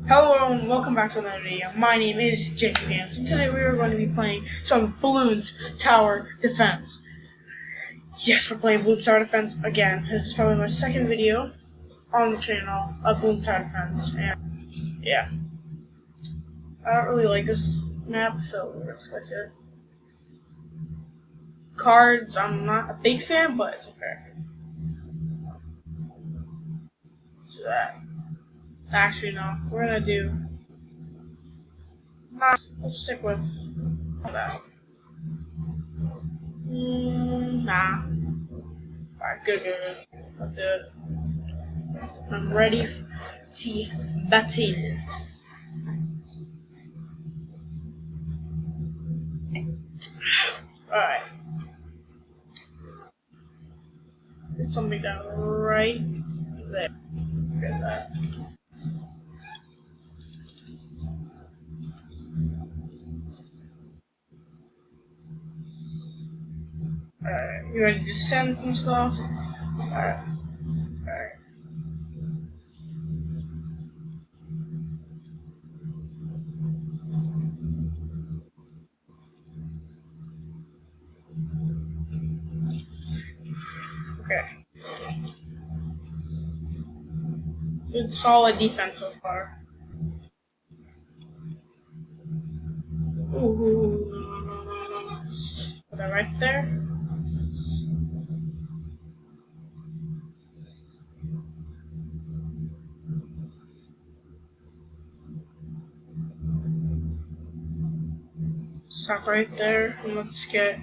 Hello and welcome back to another video. My name is Btd Battles, and today we are going to be playing some Bloons Tower Defense. Yes, we're playing Bloons Tower Defense again. This is probably my second video on the channel of Bloons Tower Defense, and yeah. I don't really like this map, so we're gonna switch it. Cards, I'm not a big fan, but it's okay. So that. Actually, no. We're gonna do. Let's stick with that. Nah. Alright, good. Let's do it. I'm ready. Btd Battles. Alright. There's something down right there. Get that. Alright, you ready to send some stuff? Alright. Okay. Good solid defense so far. Ooh, no. Put that right there. Stop right there, and let's get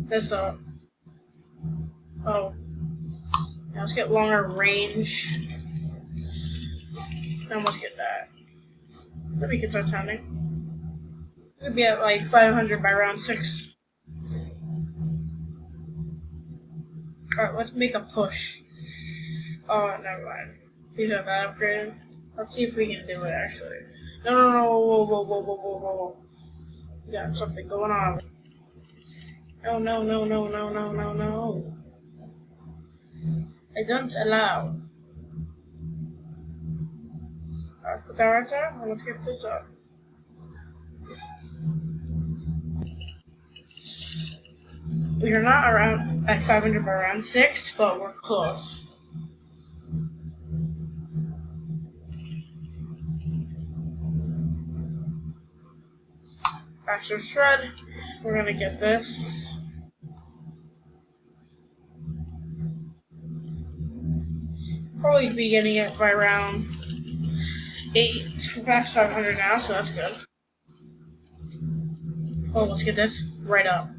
this up. Oh. Now let's get longer range. Then let's get that. Then we can start sounding. We'll be at like 500 by round 6. Alright, let's make a push. Oh, never mind. These are that upgraded. Let's see if we can do it actually. No. Whoa. We got something going on. Oh, no. I don't allow. Alright, put that right there, and let's get this up. We are not around at 500 by round 6, but we're close. Extra shred. We're gonna get this. Probably be getting it by round 8. We're past 500 now, so that's good. Oh, let's get this right up.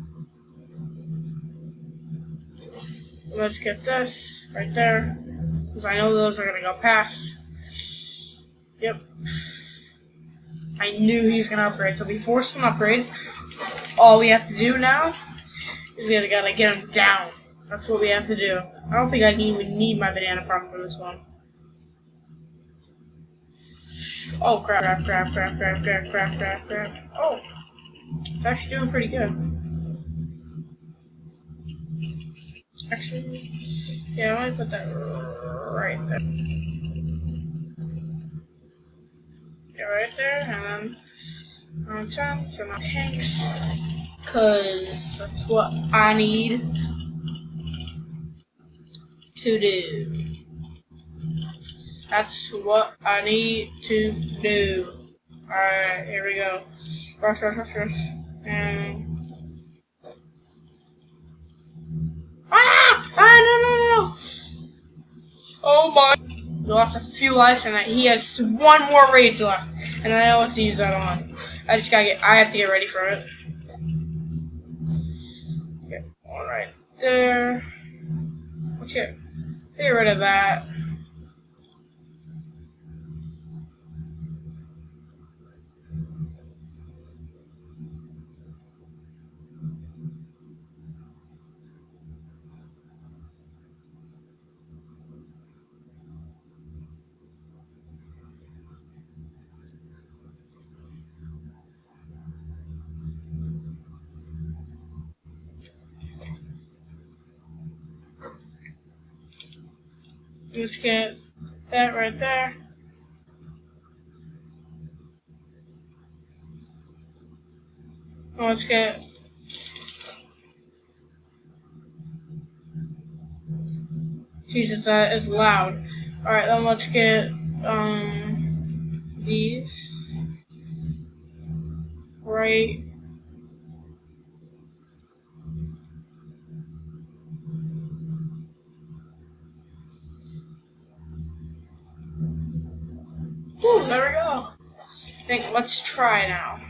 Let's get this right there, because I know those are gonna go past. Yep. I knew he was gonna upgrade, so we forced an upgrade. All we have to do now is we gotta get him down. That's what we have to do. I don't think I even need my banana farm for this one. Oh crap. Oh, it's actually doing pretty good. Actually, yeah, I might put that right there. Yeah, right there, and then on 10, turn on tanks, cause that's what I need to do. That's what I need to do. Alright, here we go. Rush. And no. Oh my. We lost a few lives and he has one more rage left. And I know what to use that on. I have to get ready for it. Okay, alright there. Let's get rid of that. Let's get that right there. Let's get. Jesus, that is loud. Alright, then let's get these right. Whew, there we go. Let's try now.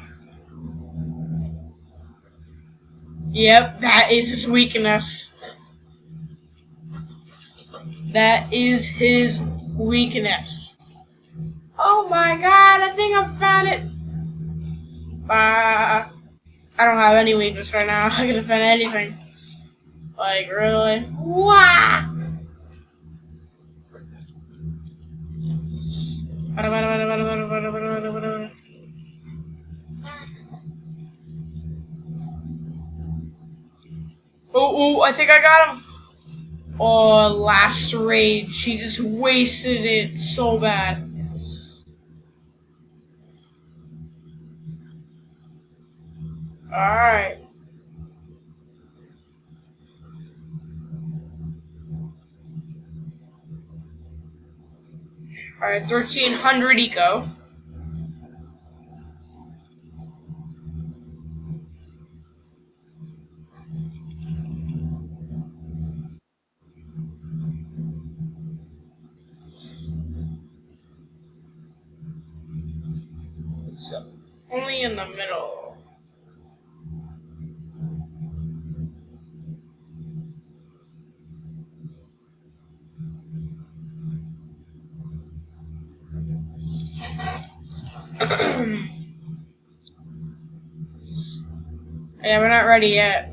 Yep, that is his weakness. That is his weakness. Oh my god, I think I found it. I don't have any weakness right now. I can defend anything. Like, really? Wow! Oh, I think I got him. Oh, last rage. He just wasted it so bad. Alright. Alright, 1300 eco. So, only in the middle. Yeah, we're not ready yet.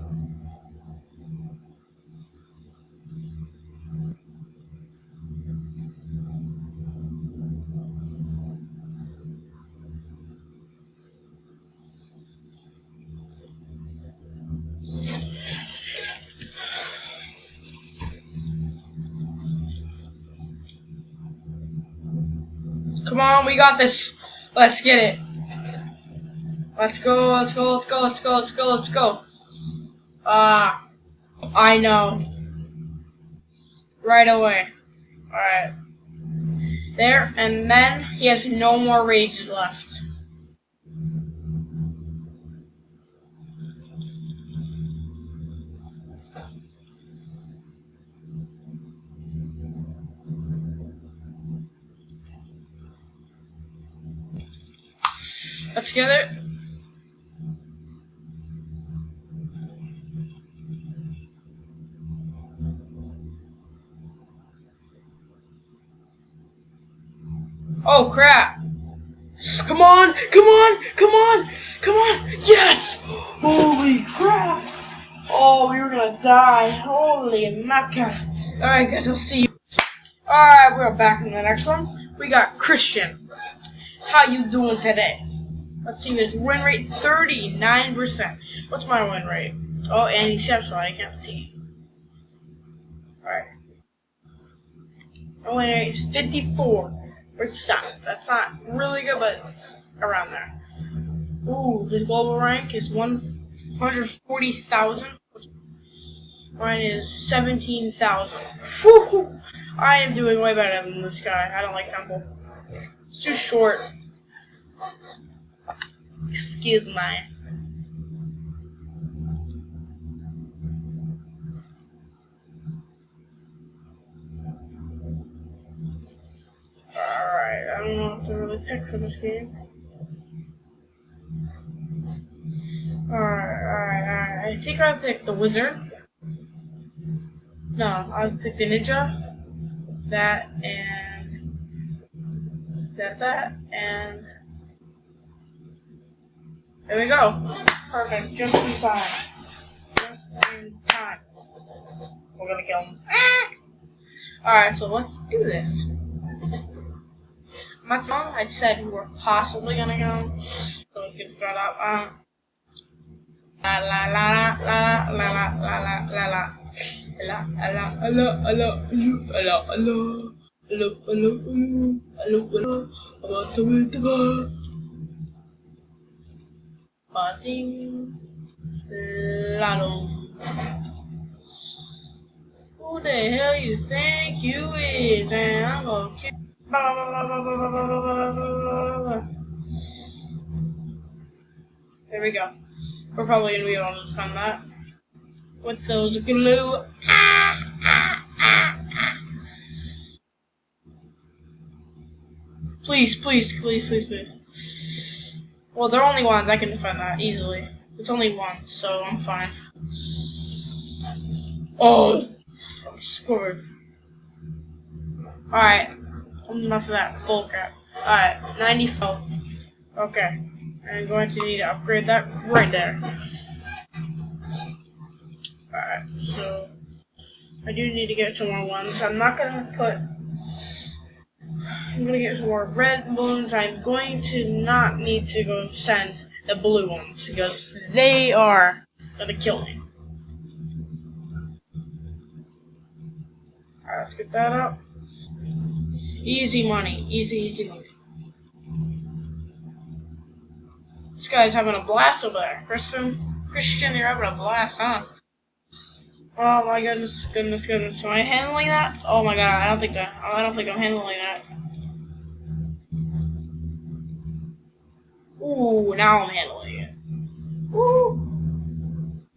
Come on, we got this. Let's get it. Let's go, let's go, let's go, let's go, let's go, let's go. I know. Right away. Alright. There, and then he has no more rages left. Let's get it. Oh crap. Come on, come on, come on, come on. Yes! Holy crap. Oh, we were gonna die. Holy macca. Alright guys, I'll see you. Alright, we're back in the next one. We got Christian. How you doing today? Let's see this win rate, 39%. What's my win rate? Oh, and he's so I can't see. Alright. My win rate is 54%. That's not really good, but it's around there. Ooh, his global rank is 140,000. Mine is 17,000. Whew! I am doing way better than this guy. I don't like Temple. It's too short. Excuse me. Alright, I don't know what to really pick for this game. Alright. I think I picked the wizard. No, I picked the ninja. That and that and there we go. Perfect, just in time. Just in time. We're gonna kill him. Alright, so let's do this. That's all I said we were possibly gonna go. So we can start up. La la la la la la la la la la. Hello, hello, hello, hello, hello, hello, hello, hello, hello, hello, about to meet the Ba-ding. Lotto. Who the hell you think you is? And I'm gonna kill. There we go. We're probably gonna be able to defend that with those glue. Please, please, please, please, please. Well, they're only ones. I can defend that easily. It's only one, so I'm fine. Oh, I'm scored. Alright, enough of that bullcrap. Alright, 94. Okay, I'm going to need to upgrade that right there. Alright, so I do need to get some more ones. I'm not gonna put. I'm gonna get some more red balloons. I'm going to not need to go send the blue ones because they are gonna kill me. Alright, let's get that up. Easy money. Easy, easy money. This guy's having a blast over there. Christian, you're having a blast, huh? Oh my goodness, goodness, goodness. Am I handling that? Oh my god, I don't think I'm handling that. Ooh, now I'm handling it. Woo!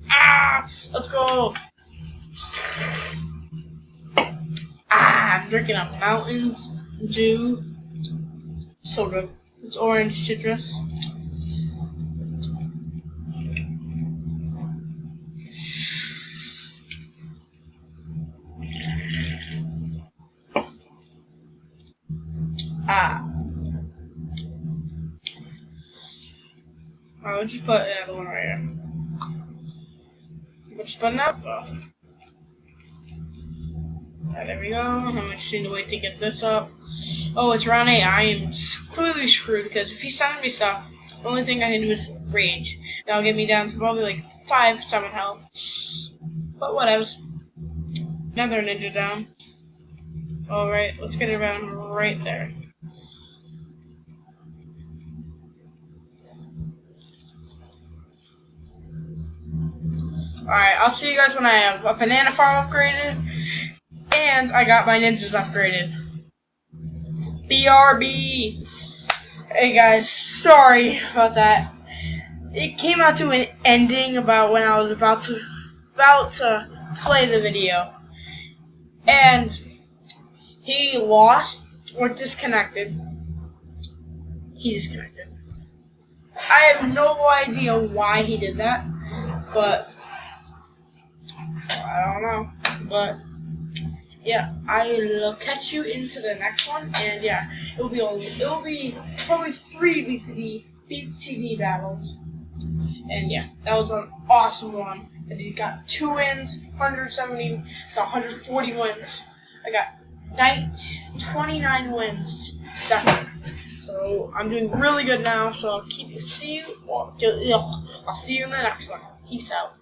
Ah! Let's go! Ah, I'm drinking a Mountain's Dew. So good. It's orange citrus. Ah. I'll just put another one right here. Which button up? Oh. Alright, there we go. I'm just need to wait to get this up. Oh, it's round 8. I am clearly screwed because if he's sending me stuff, the only thing I can do is rage. That'll get me down to probably like 5, 7 health. But whatevs. Another ninja down. Alright, let's get it around right there. Alright, I'll see you guys when I have a banana farm upgraded. And I got my ninjas upgraded. BRB! Hey guys, sorry about that. It came out to an ending about when I was about to play the video. And he lost or disconnected. He disconnected. I have no idea why he did that, but I don't know. But yeah, I'll catch you into the next one, and yeah, it'll be probably 3 Btd Battles, and yeah, that was an awesome one. And he got 2 wins, 170 to 140 wins. I got 29 wins, second. So I'm doing really good now. So I'll see you in the next one. Peace out.